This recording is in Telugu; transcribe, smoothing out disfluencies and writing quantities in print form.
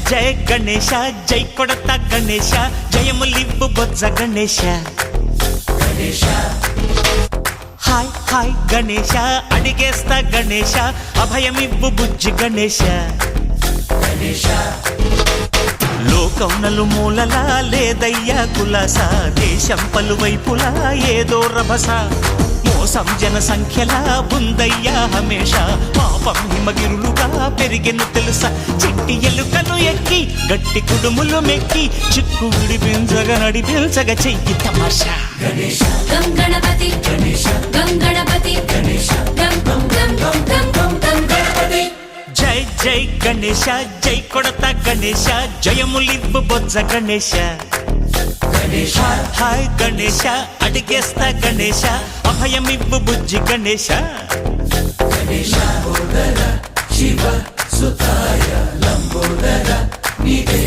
జయ గణేశ జై కొడత గణేశ జయములివ్వు బొజ్జ గణేశ హాయ్ హాయ్ గణేశ అడిగేస్తా గణేశ అభయమివ్వు బుజ్జి గణేశ లోకం నలుమూలలా లేదయ్యా కులాస దేశం పలువైపులా ఏదో రభస మోసం జన సంఖ్యలా ఉందయ్యా హమేష పాపం హిమగిరులుగా పెరిగెను తెలుసా చిట్టి ఎలుకను ఎక్కి గట్టి కుడుములు మెక్కి చిక్కు విడిపించగా నడిపించగా చెయ్యి తమాషా గం గణపతి గం గణపతి గం గం గం గం గం గం గం గణపతి జై జై గణేశ జై కొడత గణేశ జయములివ్వు బొజ్జ గణేశ హాయ్ గణేశ అడిగేస్తా గణేశ అభయమివ్వు బుజ్జి గణేశ శివ సుతాయ లంబోదర నీదే